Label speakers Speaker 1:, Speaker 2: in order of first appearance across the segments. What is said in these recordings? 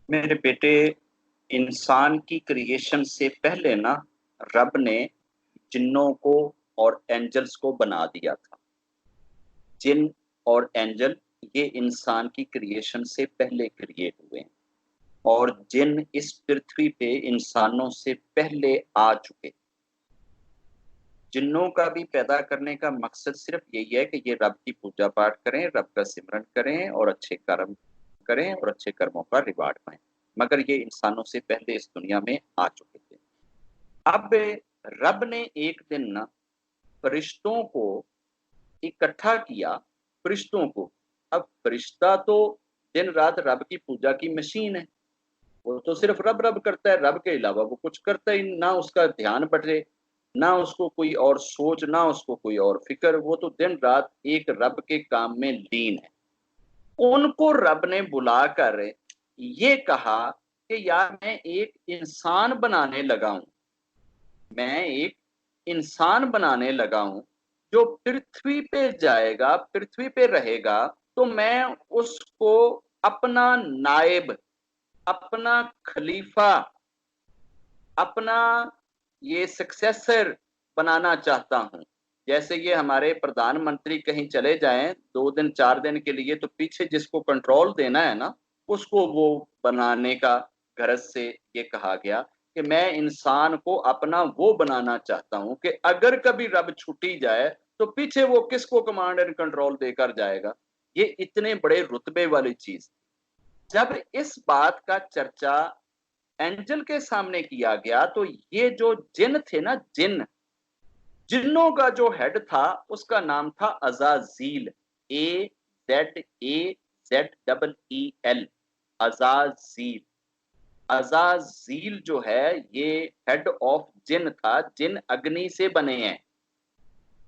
Speaker 1: मेरे बेटे, इंसान की क्रिएशन से पहले ना रब ने जिन्नों को और एंजल्स को बना दिया था। जिन और एंजल ये इंसान की क्रिएशन से पहले क्रिएट हुए हैं और जिन इस पृथ्वी पे इंसानों से पहले आ चुके। जिन्नों का भी पैदा करने का मकसद सिर्फ यही है कि ये रब की पूजा पाठ करें, रब का सिमरन करें और अच्छे कर्म करें और अच्छे कर्मों का रिवार्ड पाएं। मगर ये इंसानों से पहले इस दुनिया में आ चुके थे। अब रब ने एक दिन ना फरिश्तों को इकट्ठा किया। फरिश्तों को, अब फरिश्ता तो दिन रात रब की पूजा की मशीन है। वो तो सिर्फ रब रब करता है, रब के अलावा वो कुछ करता ही ना। उसका ध्यान बटे, ना उसको कोई और सोच, ना उसको कोई और फिक्र। वो तो दिन रात एक रब के काम में लीन है। उनको रब ने बुलाकर ये कहा कि यार मैं एक इंसान बनाने लगा हूं। मैं एक इंसान बनाने लगा हूं जो पृथ्वी पे जाएगा, पृथ्वी पे रहेगा। तो मैं उसको अपना नायब, अपना खलीफा, अपना ये सक्सेसर बनाना चाहता हूं। जैसे ये हमारे प्रधानमंत्री कहीं चले जाएं 2 दिन 4 दिन के लिए, तो पीछे जिसको कंट्रोल देना है ना, उसको वो बनाने का गरज से ये कहा गया कि मैं इंसान को अपना वो बनाना चाहता हूं कि अगर कभी रब छुट्टी जाए तो पीछे वो किसको कमांड एंड कंट्रोल देकर जाएगा। ये इतने बड़े रुतबे वाली चीज। जब इस बात का चर्चा एंजल के सामने किया गया तो ये जो जिन थे ना, जिन्नों का जो हेड था उसका नाम था अजाजील। AZAZEEL, अजाजील। अजाजील जो है ये हेड ऑफ जिन था। जिन अग्नि से बने हैं,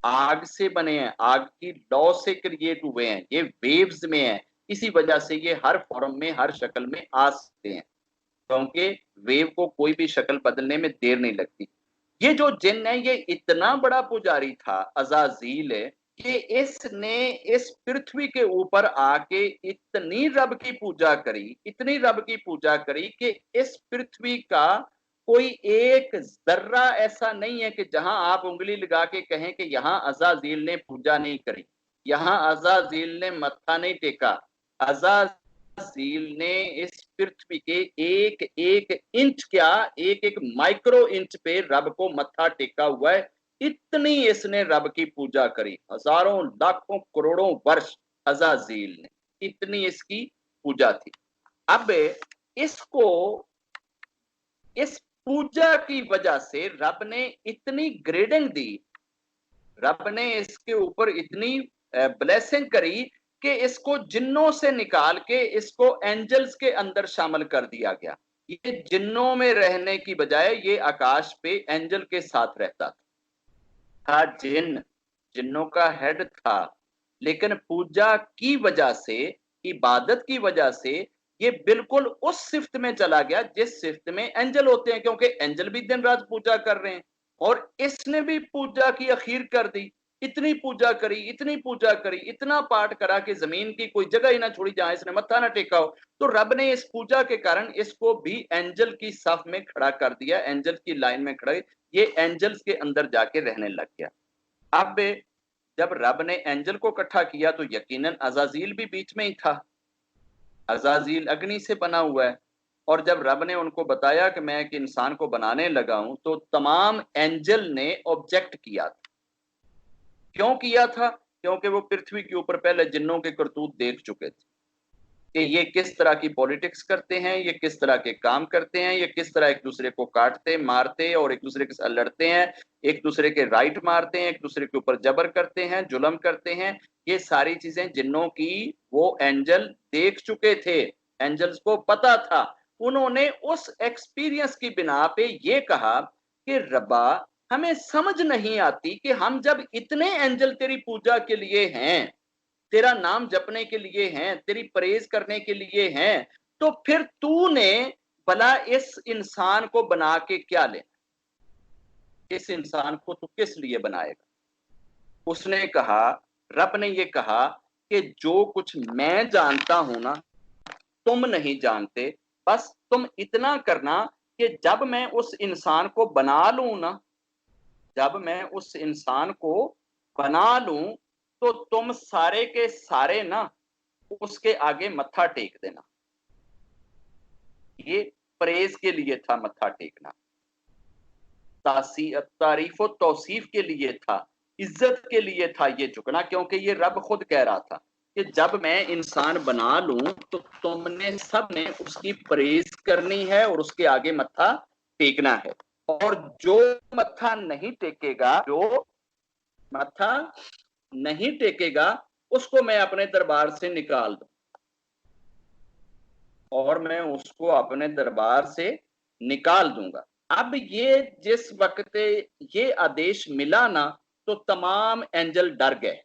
Speaker 1: आग से बने हैं, आग की लौ से क्रिएट हुए हैं। ये वेव्स में है, इसी वजह से ये हर फॉर्म में, हर शक्ल में आ सकते हैं, क्योंकि वेव को कोई भी शक्ल बदलने में देर नहीं लगती। ये जो जिन है ये इतना बड़ा पुजारी था अजाजील है कि इसने इस पृथ्वी के ऊपर आके इतनी रब की पूजा करी, इतनी रब की पूजा करी कि इस पृथ्वी का कोई एक जर्रा ऐसा नहीं है कि जहां आप उंगली लगा के कहें कि यहां अजाजील ने पूजा नहीं करी, यहां अजाजील ने मत्था नहीं टेका। अजाजील ने इस पृथ्वी के एक एक इंच, क्या एक एक माइक्रो इंच पे रब को मत्था टेका हुआ है। इतनी इसने रब की पूजा करी, हजारों लाखों करोड़ों वर्ष अजाजील ने, इतनी इसकी पूजा थी। अब इसको, इस पूजा की वजह से रब ने इतनी ग्रेडिंग दी, रब ने इसके ऊपर इतनी ब्लेसिंग करी कि इसको जिन्नों से निकाल के इसको एंजल्स के अंदर शामिल कर दिया गया। ये जिन्नों में रहने की बजाय ये आकाश पे एंजल के साथ रहता था। जिन, जिन्नों का हेड था, लेकिन पूजा की वजह से, इबादत की वजह से ये बिल्कुल उस सिफ्त में चला गया जिस सिफ्त में एंजल होते हैं, क्योंकि एंजल भी दिन रात पूजा कर रहे हैं। और इसने भी पूजा की अखीर कर दी। इतनी पूजा करी, इतनी पूजा करी, इतना पाठ करा कि जमीन की कोई जगह ही ना छोड़ी जहां इसने मत्था ना टेका हो। तो रब ने इस पूजा के कारण इसको भी एंजल की साफ में खड़ा कर दिया, एंजल की लाइन में खड़ा। ये एंजल्स के अंदर जाके रहने लग गया। अब जब रब ने एंजल को इकट्ठा किया तो यकीनन अजाजील भी बीच में ही था। अजाजील अग्नि से बना हुआ है। और जब रब ने उनको बताया कि मैं एक इंसान को बनाने लगा हूं, तो तमाम एंजल ने ऑब्जेक्ट किया था। क्यों किया था? क्योंकि वो पृथ्वी के ऊपर पहले जिन्नों के करतूत देख चुके थे कि ये किस तरह की पॉलिटिक्स करते हैं, ये किस तरह के काम करते हैं, ये किस तरह एक दूसरे को काटते मारते और एक दूसरे के साथ लड़ते हैं, एक दूसरे के राइट मारते हैं, एक दूसरे के ऊपर जबर करते हैं, जुल्म करते हैं। ये सारी चीजें जिन्नों की वो एंजल देख चुके थे, एंजल्स को पता था। उन्होंने उस एक्सपीरियंस की बिना पे ये कहा कि रब्बा, हमें समझ नहीं आती कि हम जब इतने एंजल तेरी पूजा के लिए हैं, तेरा नाम जपने के लिए हैं, तेरी प्रेज करने के लिए हैं, तो फिर तूने भला इस इंसान को बना के क्या लेना? इस इंसान को तू किस लिए बनाएगा? उसने कहा, रब ने ये कहा कि जो कुछ मैं जानता हूं ना, तुम नहीं जानते, बस तुम इतना करना कि जब मैं उस इंसान को बना लूं ना, जब मैं उस इंसान को बना लूं, तो तुम सारे के सारे ना उसके आगे मत्था टेक देना। ये प्रेज के लिए था मत्था टेकना, तारीफ और तौसीफ के लिए था, इज्जत के लिए था ये झुकना, क्योंकि ये रब खुद कह रहा था कि जब मैं इंसान बना लूं तो तुमने सबने उसकी प्रेज करनी है और उसके आगे मत्था टेकना है। और जो मत्था नहीं टेकेगा, जो मत्था नहीं टेकेगा, उसको मैं अपने दरबार से निकाल दूं, और मैं उसको अपने दरबार से निकाल दूंगा। अब ये जिस वक्त ये आदेश मिला ना, तो तमाम एंजल डर गए,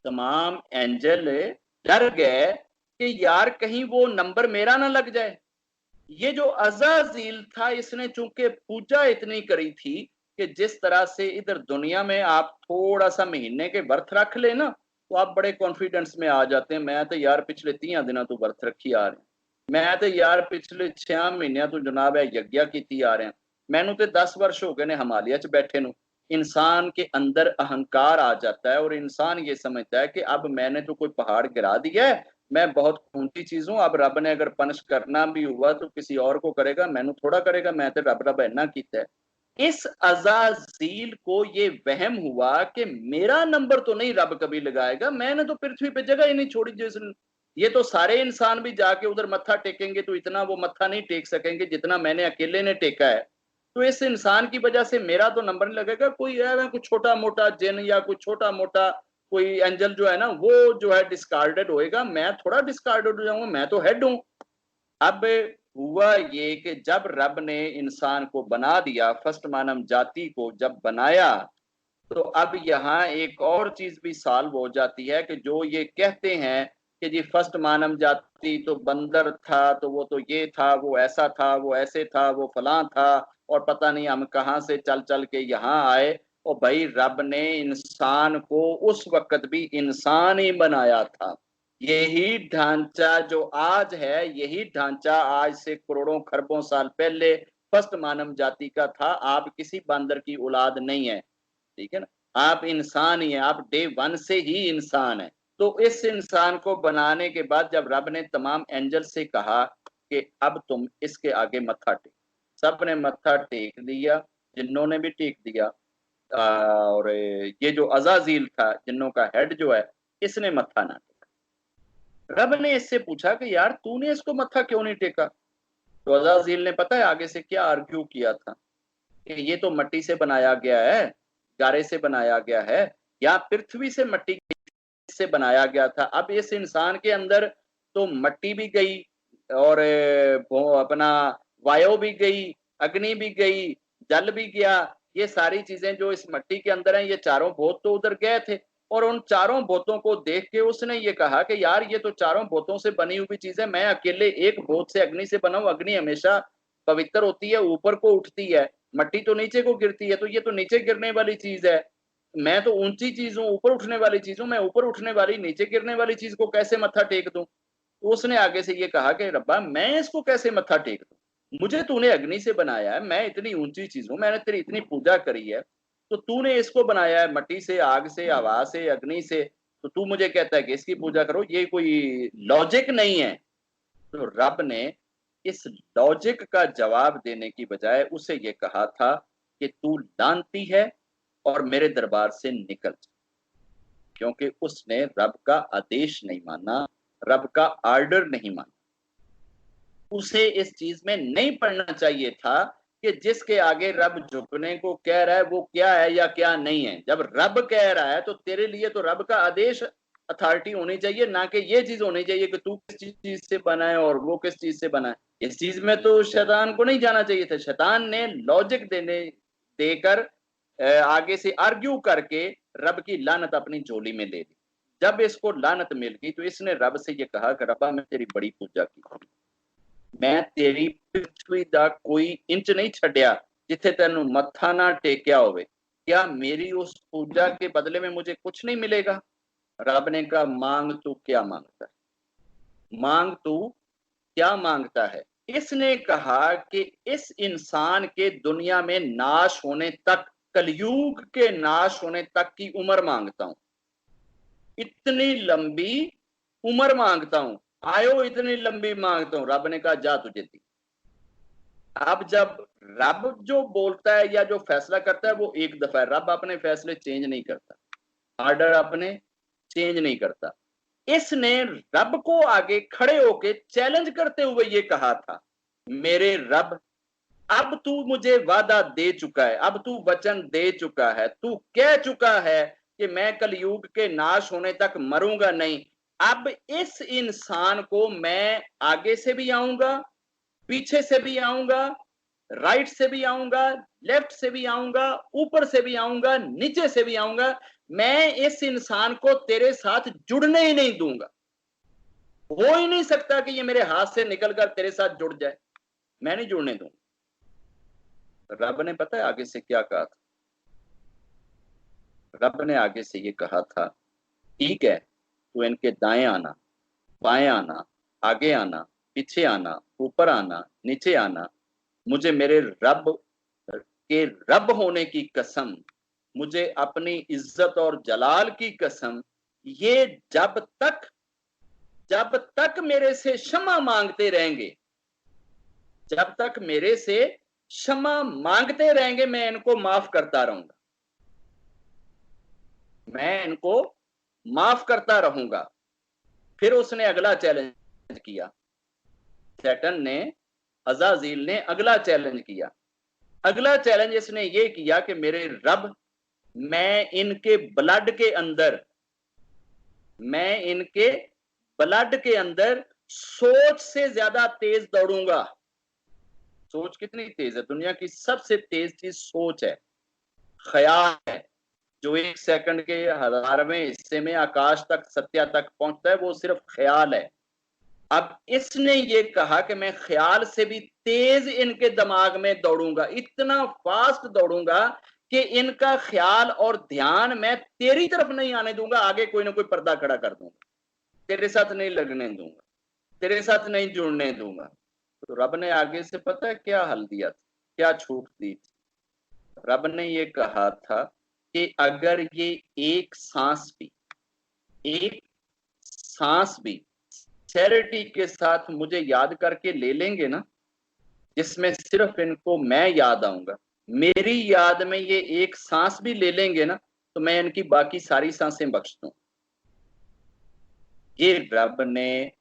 Speaker 1: तमाम एंजल डर गए कि यार कहीं वो नंबर मेरा ना लग जाए। ये जो अज़ाज़ील था, इसने चूंकि पूजा इतनी करी थी कि जिस तरह से इधर दुनिया में आप थोड़ा सा महीने के व्रत रख ले ना, तो आप बड़े कॉन्फिडेंस में आ जाते हैं। मैं तो यार पिछले 3 दिन तो व्रत रखी आ रहे हैं, मैं तो यार पिछले 6 महीने तो जनाब है यज्ञ की आ रहे हैं, मैनू तो 10 वर्ष हो गए ने हिमालय च बैठे नू। इंसान के अंदर अहंकार आ जाता है और इंसान ये समझता है कि अब मैंने तो कोई पहाड़ गिरा दिया है, मैं बहुत ऊंची चीज हूं, अब रब ने अगर पनिश करना भी हुआ तो किसी और को करेगा, मैनू थोड़ा करेगा, मैं तो रब रब इना किया है। इस अजाजील को ये वहम हुआ कि मेरा नंबर तो नहीं रब कभी लगाएगा, मैंने तो पृथ्वी पे जगह ही नहीं छोड़ी। जिस ये तो सारे इंसान भी जाके उधर मत्था टेकेंगे तो इतना वो मत्था नहीं टेक सकेंगे जितना मैंने अकेले ने टेका है, तो इस इंसान की वजह से मेरा तो नंबर नहीं लगेगा। कोई है कोई छोटा मोटा जिन या कोई छोटा मोटा कोई एंजल जो है ना, वो जो है डिस्कार्डेड होएगा, मैं थोड़ा डिस्कार्डेड हो जाऊंगा, मैं तो हेड हूं। अब हुआ ये कि जब रब ने इंसान को बना दिया, फर्स्ट मानव जाति को जब बनाया, तो अब यहाँ एक और चीज भी सॉल्व हो जाती है कि जो ये कहते हैं कि जी फर्स्ट मानव जाति तो बंदर था, तो वो तो ये था, वो ऐसा था, वो ऐसे था, वो फलां था, और पता नहीं हम कहाँ से चल चल के यहाँ आए। और भाई रब ने इंसान को उस वक्त भी इंसान ही बनाया था। यही ढांचा जो आज है, यही ढांचा आज से करोड़ों खरबों साल पहले फर्स्ट मानव जाति का था। आप किसी बंदर की औलाद नहीं है, ठीक है ना, आप इंसान ही हैं, आप डे वन से ही इंसान है। तो इस इंसान को बनाने के बाद जब रब ने तमाम एंजल से कहा कि अब तुम इसके आगे मत्था टेक, सब ने मत्था टेक दिया, जिन्नों ने भी टेक दिया, और ये जो अजाजील था जिन्नों का हेड जो है, इसने मत्था ना टेका। रब ने इससे पूछा कि यार तूने इसको मत्था क्यों नहीं टेका? तो अजाजील ने पता है आगे से क्या आर्ग्यू किया था कि ये तो मट्टी से बनाया गया है, गारे से बनाया गया है, या पृथ्वी से मट्टी से बनाया गया था। अब इस इंसान के अंदर तो मट्टी भी गई, और अपना वायु भी गई, अग्नि भी गई, जल भी गया। ये सारी चीजें जो इस मट्टी के अंदर हैं, ये चारों भूत तो उधर गए थे। और उन चारों भूतों को देख के उसने ये कहा कि यार ये तो चारों भूतों से बनी हुई चीजें, मैं अकेले एक भूत से अग्नि से बना हूं। अग्नि हमेशा पवित्र होती है, ऊपर को उठती है, मट्टी तो नीचे को गिरती है, तो ये तो नीचे गिरने वाली चीज है। मैं तो ऊंची चीज हूं, ऊपर उठने वाली चीज हूं, मैं ऊपर उठने वाली नीचे गिरने वाली चीज को कैसे मत्था टेक दूं? तो उसने आगे से ये कहा कि रब्बा मैं इसको कैसे मत्था टेक दूं? मुझे तूने अग्नि से बनाया है, मैं इतनी ऊंची चीज हूं, मैंने तेरी इतनी पूजा करी है, तो तूने इसको बनाया है मट्टी से, आग से, हवा से, अग्नि से, तो तू मुझे कहता है कि इसकी पूजा करो? ये कोई लॉजिक नहीं है। तो रब ने इस लॉजिक का जवाब देने की बजाय उसे ये कहा था कि तू लानती है और मेरे दरबार से निकल जा, क्योंकि उसने रब का आदेश नहीं माना, रब का आर्डर नहीं माना। उसे इस चीज में नहीं पढ़ना चाहिए था कि जिसके आगे रब झुकने को कह रहा है वो क्या है या क्या नहीं है। जब रब कह रहा है तो तेरे लिए तो रब का आदेश अथॉरिटी होनी चाहिए, ना कि ये चीज होनी चाहिए कि तू किस चीज से बना है और वो किस चीज से बना है। इस चीज में तो शैतान को नहीं जाना चाहिए था। शैतान ने लॉजिक देने देकर आगे से आर्ग्यू करके रब की लानत अपनी झोली में ले ली। जब इसको लानत मिल गई तो इसने रब से ये कहा कि रब्बा मैं तेरी बड़ी पूजा की, मैं तेरी पृथ्वी दा कोई इंच नहीं छड्या जिथे तेनू मत्था ना टेकिया होवे, क्या मेरी उस पूजा के बदले में मुझे कुछ नहीं मिलेगा? रब ने कहा मांग तू क्या मांगता है, मांग तू क्या मांगता है? इसने कहा कि इस इंसान के दुनिया में नाश होने तक, कलयुग के नाश होने तक की उम्र मांगता हूं, इतनी लंबी उम्र मांगता हूं, आयो इतनी लंबी मांगता हूं। रब ने कहा जा तुझे दी। अब जब रब जो बोलता है या जो फैसला करता है वो एक दफा है, रब अपने फैसले चेंज नहीं करता, ऑर्डर अपने चेंज नहीं करता। इसने रब को आगे खड़े होके चैलेंज करते हुए ये कहा था, मेरे रब, अब तू मुझे वादा दे चुका है, अब तू वचन दे चुका है, तू कह चुका है कि मैं कलयुग के नाश होने तक मरूंगा नहीं। अब इस इंसान को मैं आगे से भी आऊंगा, पीछे से भी आऊंगा, राइट से भी आऊंगा, लेफ्ट से भी आऊंगा, ऊपर से भी आऊंगा, नीचे से भी आऊंगा। मैं इस इंसान को तेरे साथ जुड़ने ही नहीं दूंगा। हो ही नहीं सकता कि ये मेरे हाथ से निकलकर तेरे साथ जुड़ जाए, मैं नहीं जुड़ने दूंगा। रब ने पता है आगे से क्या कहा था? रब ने आगे से ये कहा था, ठीक है, तू इनके दाएं आना, बाएं आना, आगे आना, पीछे आना, ऊपर आना, नीचे आना, मुझे मेरे रब के रब होने की कसम, मुझे अपनी इज्जत और जलाल की कसम, ये जब तक मेरे से क्षमा मांगते रहेंगे, जब तक मेरे से क्षमा मांगते रहेंगे, मैं इनको माफ करता रहूंगा, मैं इनको माफ करता रहूंगा। फिर उसने अगला चैलेंज किया, सैटन ने, अजाजील ने अगला चैलेंज किया। अगला चैलेंज इसने ये किया कि मेरे रब, मैं इनके ब्लड के अंदर, मैं इनके ब्लड के अंदर सोच से ज्यादा तेज दौड़ूंगा। सोच कितनी तेज है? दुनिया की सबसे तेज चीज सोच है, ख्याल है। जो 1 सेकंड के 1000वें हिस्से में आकाश तक, सत्या तक पहुंचता है, वो सिर्फ ख्याल है। अब इसने ये कहा कि मैं ख्याल से भी तेज इनके दिमाग में दौड़ूंगा, इतना फास्ट दौड़ूंगा कि इनका ख्याल और ध्यान मैं तेरी तरफ नहीं आने दूंगा, आगे कोई ना कोई पर्दा खड़ा कर दूंगा, तेरे साथ नहीं लगने दूंगा, तेरे साथ नहीं जुड़ने दूंगा। तो रब ने आगे से पता है क्या हल दिया था, क्या छूट दी थी? रब ने ये कहा था कि अगर ये एक सांस भी चैरिटी के साथ मुझे याद करके ले लेंगे ना, जिसमें सिर्फ इनको मैं याद आऊंगा, मेरी याद में ये एक सांस भी ले लेंगे ना, तो मैं इनकी बाकी सारी सांसें बख्श दूं। ये रब ने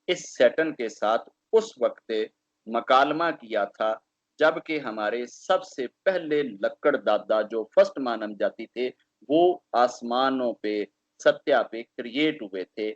Speaker 1: इस सैटन के साथ उस वक्त मकालमा किया था जबकि हमारे सबसे पहले लक्कड़ दादा जो फर्स्ट मानव जाति थे, वो आसमानों पे, सत्या पे क्रिएट हुए थे।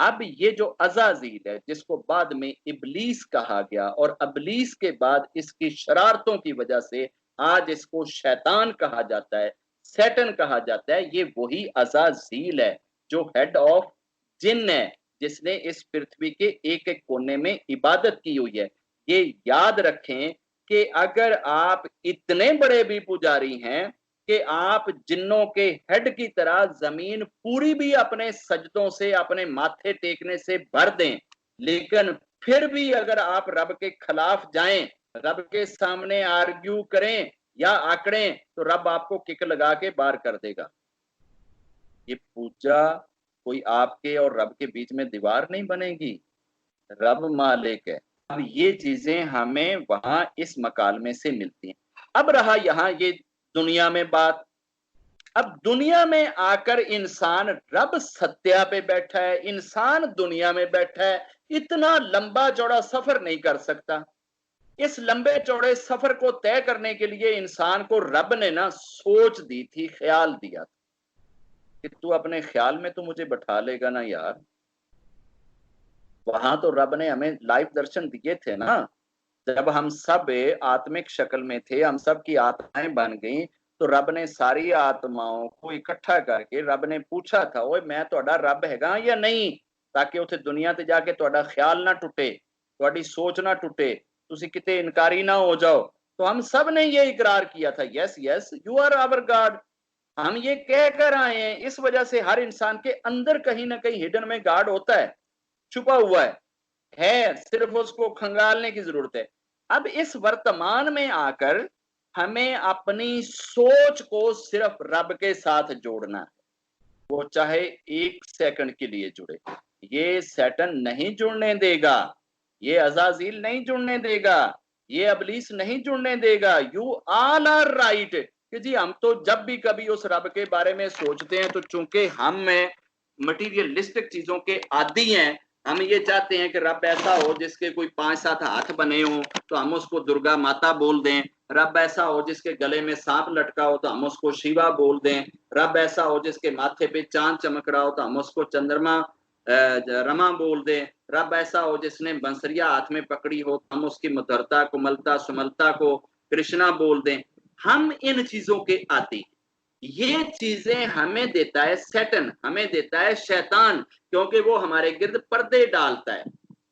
Speaker 1: अब ये जो अजाजील है, जिसको बाद में इबलीस कहा गया और इबलीस के बाद इसकी शरारतों की वजह से आज इसको शैतान कहा जाता है, सैटन कहा जाता है, ये वही अजाजील है जो हेड ऑफ जिन है, जिसने इस पृथ्वी के एक एक कोने में इबादत की हुई है। ये याद रखें कि अगर आप इतने बड़े भी पुजारी हैं कि आप जिन्नों के हेड की तरह जमीन पूरी भी अपने सजदों से, अपने माथे टेकने से भर दें, लेकिन फिर भी अगर आप रब के खिलाफ जाएं, रब के सामने आर्ग्यू करें या आकड़ें, तो रब आपको किक लगा के बाहर कर देगा। ये पूजा कोई आपके और रब के बीच में दीवार नहीं बनेगी, रब मालिक है। अब ये चीजें हमें वहां इस मकालमे से मिलती हैं। अब रहा यहां ये दुनिया में बात। अब दुनिया में आकर इंसान, रब सत्या पे बैठा है, इंसान दुनिया में बैठा है, इतना लंबा चौड़ा सफर नहीं कर सकता। इस लंबे चौड़े सफर को तय करने के लिए इंसान को रब ने ना सोच दी थी, ख्याल दिया था कि तू अपने ख्याल में तो मुझे बैठा लेगा ना यार। वहां तो रब ने हमें लाइव दर्शन दिए थे ना, जब हम सब आत्मिक शक्ल में थे, हम सब की आत्माएं बन गई, तो रब ने सारी आत्माओं को इकट्ठा करके रब ने पूछा था, ओए मैं ਤੁਹਾਡਾ रब हैगा या नहीं, ताकि उसे दुनिया ते जाके ਤੁਹਾਡਾ ख्याल ना टूटे, ਤੁਹਾਡੀ सोच ना टूटे, तुसी किते इनकारी ना हो जाओ। तो हम सब ने ये इकरार किया था, yes yes you are our God. हम ये कह कर आए हैं। इस वजह से हर इंसान के अंदर कहीं ना कहीं हिडन में गॉड होता है, छुपा हुआ है। है, सिर्फ उसको खंगालने की जरूरत है। अब इस वर्तमान में आकर हमें अपनी सोच को सिर्फ रब के साथ जोड़ना है, वो चाहे 1 सेकंड के लिए जुड़े। ये सैटन नहीं जुड़ने देगा, ये अजाजील नहीं जुड़ने देगा, ये इब्लीस नहीं जुड़ने देगा। यू ऑल आर राइट कि जी हम तो जब भी कभी उस रब के बारे में सोचते हैं तो चूंकि हम मटीरियलिस्टिक चीजों के आदी हैं, हम ये चाहते हैं कि रब ऐसा हो जिसके कोई 5-7 हाथ बने हों तो हम उसको दुर्गा माता बोल दें, रब ऐसा हो जिसके गले में सांप लटका हो तो हम उसको शिवा बोल दें, रब ऐसा हो जिसके माथे पे चांद चमक रहा हो तो हम उसको चंद्रमा रमा बोल दें, रब ऐसा हो जिसने बंसरिया हाथ में पकड़ी हो तो हम उसकी मधुरता कोमलता सुमलता को कृष्णा बोल दें। हम इन चीजों के आदी, ये चीजें हमें देता है सैटन, हमें देता है शैतान, क्योंकि वो हमारे गिर्द पर्दे डालता है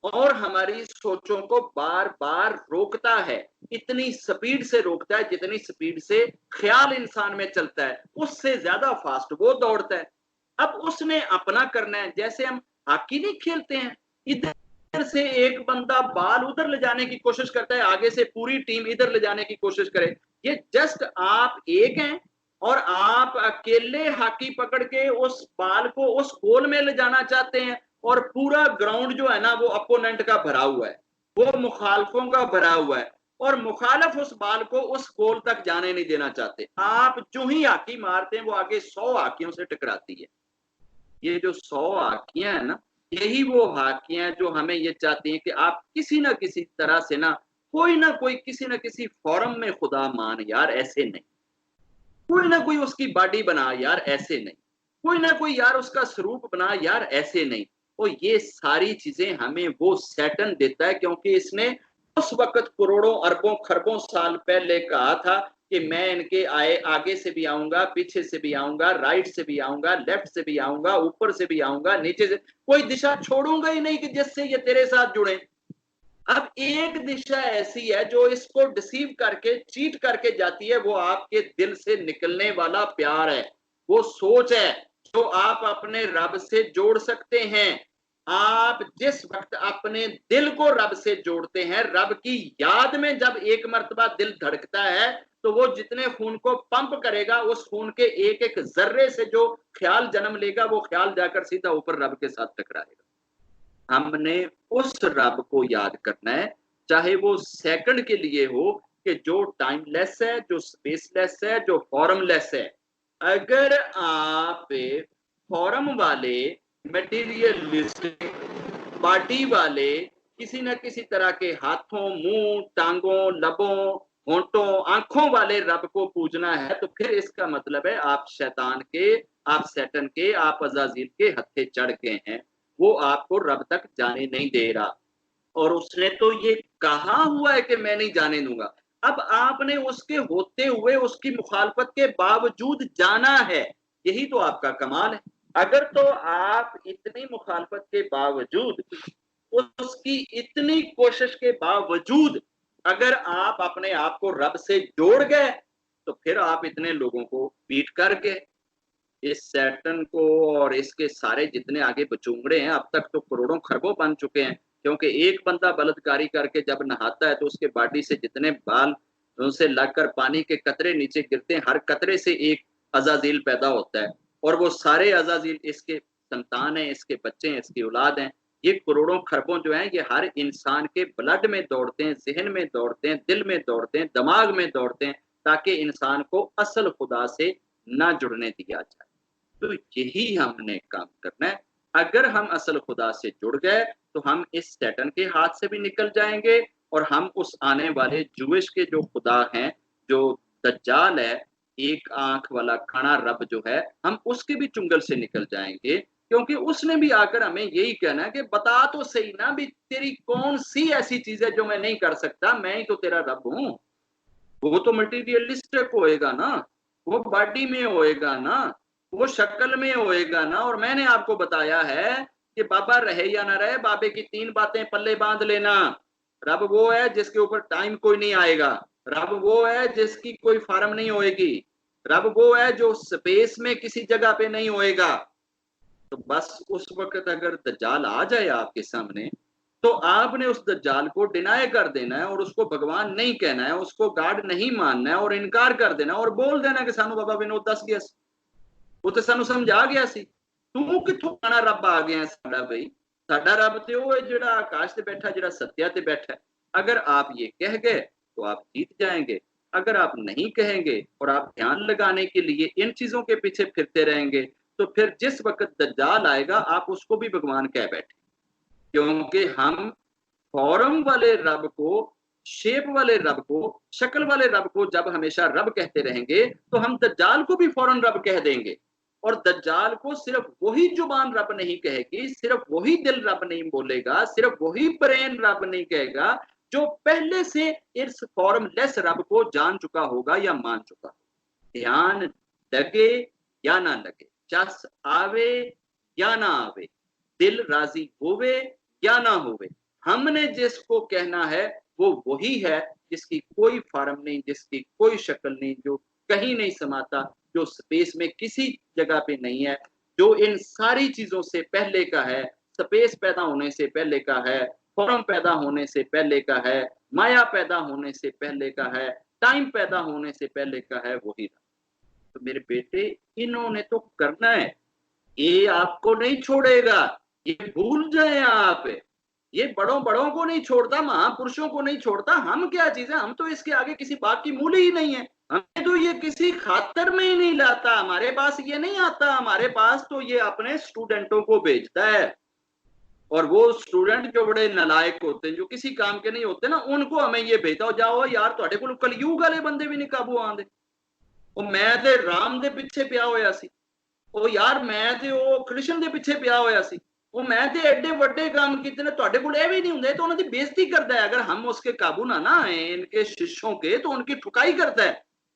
Speaker 1: और हमारी सोचों को बार बार रोकता है। इतनी स्पीड से रोकता है जितनी स्पीड से ख्याल इंसान में चलता है, उससे ज्यादा फास्ट वो दौड़ता है। अब उसने अपना करना है। जैसे हम हॉकी नहीं खेलते हैं, इधर से एक बंदा बाल उधर ले जाने की कोशिश करता है, आगे से पूरी टीम इधर ले जाने की कोशिश करे। ये जस्ट आप एक हैं और आप अकेले हॉकी पकड़ के उस बाल को उस गोल में ले जाना चाहते हैं और पूरा ग्राउंड जो है ना वो अपोनेंट का भरा हुआ है, वो मुखालफों का भरा हुआ है और मुखालफ उस बाल को उस गोल तक जाने नहीं देना चाहते। आप जो ही हॉकी मारते हैं वो आगे 100 हाकियों से टकराती है। ये जो 100 हाकियां है ना, यही वो हाकियां जो हमें ये चाहती हैं कि आप किसी ना किसी तरह से ना कोई किसी ना किसी फॉरम में खुदा मान यार, ऐसे नहीं, कोई ना कोई उसकी बॉडी बना यार, ऐसे नहीं, कोई ना कोई यार उसका स्वरूप बना यार, ऐसे नहीं। और ये सारी चीजें हमें वो सैटन देता है, क्योंकि इसने उस वक्त करोड़ों अरबों खरबों साल पहले कहा था कि मैं इनके आगे से भी आऊंगा, पीछे से भी आऊंगा, राइट से भी आऊंगा, लेफ्ट से भी आऊंगा, ऊपर से भी आऊंगा, नीचे से, कोई दिशा छोड़ूंगा ही नहीं कि जिससे ये तेरे साथ जुड़े। अब एक दिशा ऐसी है जो इसको डिसीव करके चीट करके जाती है, वो आपके दिल से निकलने वाला प्यार है, वो सोच है जो आप अपने रब से जोड़ सकते हैं। आप जिस वक्त अपने दिल को रब से जोड़ते हैं, रब की याद में जब एक मर्तबा दिल धड़कता है तो वो जितने खून को पंप करेगा, उस खून के एक एक जर्रे से जो ख्याल जन्म लेगा, वो ख्याल जाकर सीधा ऊपर रब के साथ टकराएगा। हमने उस रब को याद करना है, चाहे वो सेकंड के लिए हो, कि जो टाइमलेस है, जो स्पेसलेस है, जो फॉर्मलेस है। अगर आप फॉर्म वाले, मटेरियलिस्टिक, बॉडी वाले, किसी न किसी तरह के हाथों, मुंह, टांगों, लबों, होंठों, आंखों वाले रब को पूजना है, तो फिर इसका मतलब है आप शैतान के, आप सैटन के, आप अजाजील के हत्थे चढ़ गए हैं। वो आपको रब तक जाने नहीं दे रहा, और उसने तो ये कहा हुआ है कि मैं नहीं जाने दूंगा। अब आपने उसके होते हुए उसकी मुखालफत के बावजूद जाना है, यही तो आपका कमाल है। अगर तो आप इतनी मुखालफत के बावजूद, उसकी इतनी कोशिश के बावजूद अगर आप अपने आप को रब से जोड़ गए, तो फिर आप इतने लोगों को बीट कर गए। इस सैटन को और इसके सारे जितने आगे बचूंगड़े हैं, अब तक तो करोड़ों खरबों बन चुके हैं, क्योंकि एक बंदा बलात्कारी करके जब नहाता है तो उसके बॉडी से जितने बाल उनसे लगकर पानी के कतरे नीचे गिरते हैं, हर कतरे से एक अजाजील पैदा होता है, और वो सारे अजाजील इसके संतान हैं, इसके बच्चे हैं, इसकी औलाद हैं। ये करोड़ों खरबों जो हैं, ये हर इंसान के ब्लड में दौड़ते हैं, जहन में दौड़ते हैं, दिल में दौड़ते हैं, दिमाग में दौड़ते हैं, ताकि इंसान को असल खुदा से ना जुड़ने दिया जाए। तो यही हमने काम करना है। अगर हम असल खुदा से जुड़ गए तो हम इस सैटन के हाथ से भी निकल जाएंगे, और हम उस आने वाले जूश के जो खुदा हैं, जो दज्जाल है, एक आंख वाला खाना रब जो है, हम उसके भी चुंगल से निकल जाएंगे। क्योंकि उसने भी आकर हमें यही कहना है कि बता तो सही ना भी, तेरी कौन सी ऐसी चीज है जो मैं नहीं कर सकता, मैं ही तो तेरा रब हूं। वो तो मटीरियलिस्टिक होएगा ना, वो बॉडी में होएगा ना, वो शक्ल में होएगा ना। और मैंने आपको बताया है कि बाबा रहे या ना रहे, बाबे की 3 बातें पल्ले बांध लेना। रब वो है जिसके ऊपर टाइम कोई नहीं आएगा, रब वो है जिसकी कोई फार्म नहीं होएगी, रब वो है जो स्पेस में किसी जगह पे नहीं होएगा। तो बस उस वक्त अगर दज्जाल आ जाए आपके सामने, तो आपने उस दज्जाल को डिनाई कर देना है और उसको भगवान नहीं कहना है, उसको गॉड नहीं मानना है और इनकार कर देना और बोल देना कि सानू बाबा विनोद दस गया सी, वो तो सानू समझा गया सी। तू कित्थों आना रब आ गया साडा बई, साडा रब ते वो है जिहड़ा आकाश ते बैठा, जिहड़ा सत्या ते बैठा है। अगर आप ये कह गए तो आप जीत जाएंगे, अगर आप नहीं कहेंगे और आप ध्यान लगाने के लिए इन चीजों के पीछे फिरते रहेंगे तो फिर जिस वक्त दज्जाल आएगा आप उसको भी भगवान कह बैठे, क्योंकि हम फॉर्म वाले रब को, शेप वाले रब को, शक्ल वाले रब को जब हमेशा रब कहते रहेंगे तो हम दज्जाल को भी फौरन रब कह देंगे। और दज्जाल को सिर्फ वही जुबान रब नहीं कहेगी, सिर्फ वही दिल रब नहीं बोलेगा, सिर्फ वही ब्रेन रब नहीं कहेगा जो पहले से इस फॉर्मलेस रब को जान चुका होगा या मान चुका। ध्यान लगे या ना लगे, चस आवे या ना आवे, दिल राजी होवे या ना होवे, हमने जिसको कहना है वो वही है जिसकी कोई फॉर्म नहीं, जिसकी कोई शक्ल नहीं, जो कहीं नहीं समाता, जो स्पेस में किसी जगह पे नहीं है, जो इन सारी चीजों से पहले का है, स्पेस पैदा होने से पहले का है, फॉर्म पैदा होने से पहले का है, माया पैदा होने से पहले का है, टाइम पैदा होने से पहले का है, वही। तो मेरे बेटे इन्होंने तो करना है, ये आपको नहीं छोड़ेगा, ये भूल जाए आप, ये बड़ों बड़ों को नहीं छोड़ता, महापुरुषों को नहीं छोड़ता। हम क्या चीज है, हम तो इसके आगे किसी बात की मूली ही नहीं है, हमें तो ये किसी खातर में ही नहीं लाता, हमारे पास ये नहीं आता, हमारे पास तो ये अपने स्टूडेंटों को भेजता है। और वो स्टूडेंट जो बड़े नालायक होते हैं, जो किसी काम के नहीं होते ना, उनको हमें ये भेजता हो, जाओ यार तुहाडे कोल कलयुग वाले बंदे भी नहीं काबू आंदे, ਉਹ ਮੈਂ ਤੇ ਰਾਮ ਦੇ ਪਿੱਛੇ ਪਿਆ ਹੋਇਆ ਸੀ, ਉਹ ਯਾਰ ਮੈਂ ਤੇ ਉਹ ਕ੍ਰਿਸ਼ਨ ਦੇ ਪਿੱਛੇ ਪਿਆ ਹੋਇਆ ਸੀ, ਉਹ ਮੈਂ ਤੇ ਐਡੇ ਵੱਡੇ काम ਕੀਤੇ ਨੇ, ਤੁਹਾਡੇ ਕੋਲ ਇਹ भी नहीं ਹੁੰਦੇ, तो ਉਹਨਾਂ ਦੀ बेइज्जती करता है। अगर हम उसके काबू ना ना आए इनके शिष्यों के, तो उनकी ठुकाई करता है।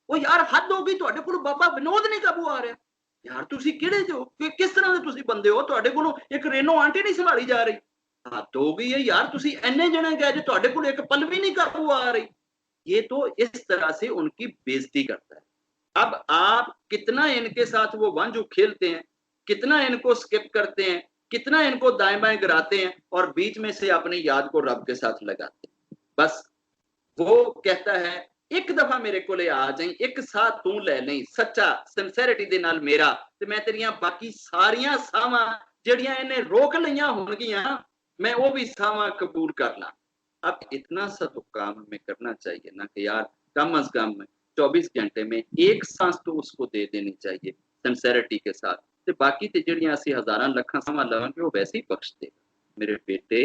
Speaker 1: वो यार हद हो गई, ਤੁਹਾਡੇ ਕੋਲ ਬਾਬਾ ਵਿਨੋਦ ਨਹੀਂ ਕਾਬੂ ਆ ਰਿਹਾ, यार ਤੁਸੀਂ ਕਿਹੜੇ ਜੋ ਕਿਸ ਤਰ੍ਹਾਂ ਦੇ ਤੁਸੀਂ ਬੰਦੇ ਹੋ, ਤੁਹਾਡੇ ਕੋਲੋਂ ਇੱਕ ਰੇਨੋ ਆਂਟੀ नहीं संभाली जा रही, हद हो गई है यार, ਤੁਸੀਂ ਇੰਨੇ ਜਣੇ ਗਏ ਜੇ ਤੁਹਾਡੇ ਕੋਲ ਇੱਕ पल भी नहीं काबू आ रही। ये तो इस तरह से उनकी बेइज्जती करता है। अब आप कितना इनके साथ वो वंजू खेलते हैं, कितना इनको स्किप करते हैं, कितना इनको दाएं बाएं गिराते हैं और बीच में से अपनी याद को रब के साथ लगाते हैं। बस वो कहता है एक दफा मेरे को आ जाए, एक साथ तू ले नहीं, सच्चा सिंसेरिटी दे नाल मेरा, ते मैं तेरियां बाकी सारियां सावां जड़ियां इन्हें रोक लियां होणगियां, मैं वो भी सावां कबूल कर ला। अब इतना सा तो काम हमें करना चाहिए ना कि यार कम अज कम 24 घंटे में एक सांस तो उसको दे देनी चाहिए सिंसेरिटी के साथ, ते बाकी ते जड़ियां असीं हज़ारां लखां सावां लवांगे वो वैसे ही बख्श देगा। मेरे बेटे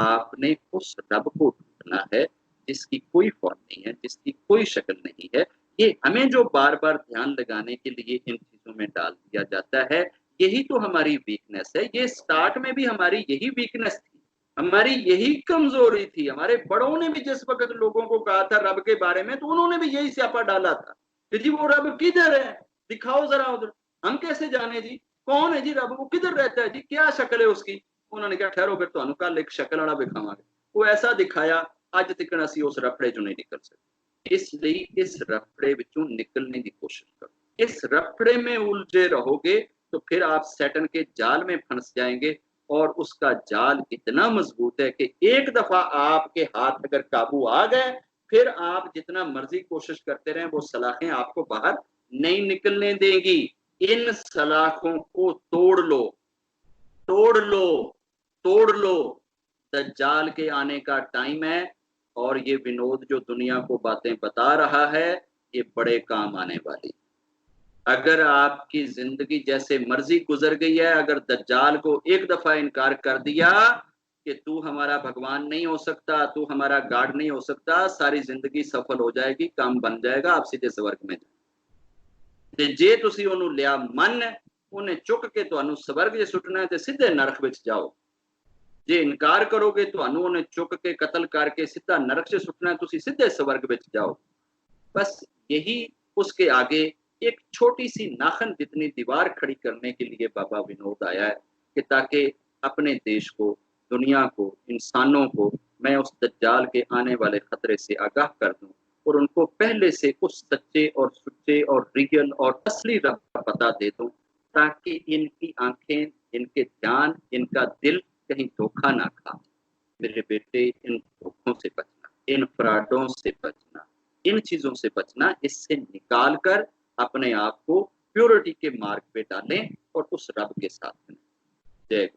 Speaker 1: आपने उस रब को ढूंढना है जिसकी कोई फॉर्म नहीं है, जिसकी कोई शक्ल नहीं है। ये हमें जो बार बार ध्यान लगाने के लिए इन चीजों में डाल दिया जाता है, यही तो हमारी वीकनेस है। ये स्टार्ट में भी हमारी यही वीकनेस थी, हमारी यही कमजोरी थी। हमारे बड़ों ने भी जिस वक्त लोगों को कहा था रब के बारे में, तो उन्होंने भी यही स्यापा डाला था कि जी वो रब किधर है, दिखाओ जरा उधर, हम कैसे जाने जी, कौन है जी रब, वो किधर रहता है जी, क्या शक्ल है उसकी। उन्होंने कहा ठहरो फिर तुहानू कल एक शक्ल वाला दिखावांगे। वो ऐसा दिखाया, अज तक असीं उस रफड़े चों नहीं निकल सकते। इसलिए इस रफड़े विचों निकलने की कोशिश करो। इस रफड़े में उलझे रहोगे तो फिर आप सैटन के जाल में फंस जाएंगे, और उसका जाल इतना मजबूत है कि एक दफा आपके हाथ अगर काबू आ गए, फिर आप जितना मर्जी कोशिश करते रहें, वो सलाखें आपको बाहर नहीं निकलने देंगी। इन सलाखों को तोड़ लो, तोड़ लो, तोड़ लो। दज्जाल के आने का टाइम है, और ये विनोद जो दुनिया को बातें बता रहा है, ये बड़े काम आने वाली। अगर आपकी जिंदगी जैसे मर्जी गुजर गई है, अगर दज्जाल को एक दफा इनकार कर दिया कि तू हमारा भगवान नहीं हो सकता, तू हमारा गॉड नहीं हो सकता, सारी जिंदगी सफल हो जाएगी, काम बन जाएगा, आप सीधे स्वर्ग में जाए। जे तुसी ओनू लिया मन, उन्हें चुक के तुहानू स्वर्ग जे सुटना है, ते सीधे नरक विच जाओ। जे इनकार करोगे तो उन्हें चुक के कत्ल करके सीधा नरक से सुटना है, तुसी सीधे स्वर्ग विच जाओ। बस यही उसके आगे एक छोटी सी नाखन जितनी दीवार खड़ी करने के लिए बाबा विनोद आया है, कि ताकि अपने देश को, दुनिया को, इंसानों को मैं उस दज्जाल के आने वाले खतरे से आगाह कर दूं, और उनको पहले से उस सच्चे और सुच्चे और रियल और असली रब का पता दे दूं, ताकि इनकी आंखें, इनके ध्यान, इनका दिल कहीं धोखा ना खा। मेरे बेटे इन धोखों से बचना, इन फ्रॉडों से बचना, इन चीजों से बचना, इससे निकाल कर अपने आप को प्योरिटी के मार्ग पे डालें और उस रब के साथ में। जय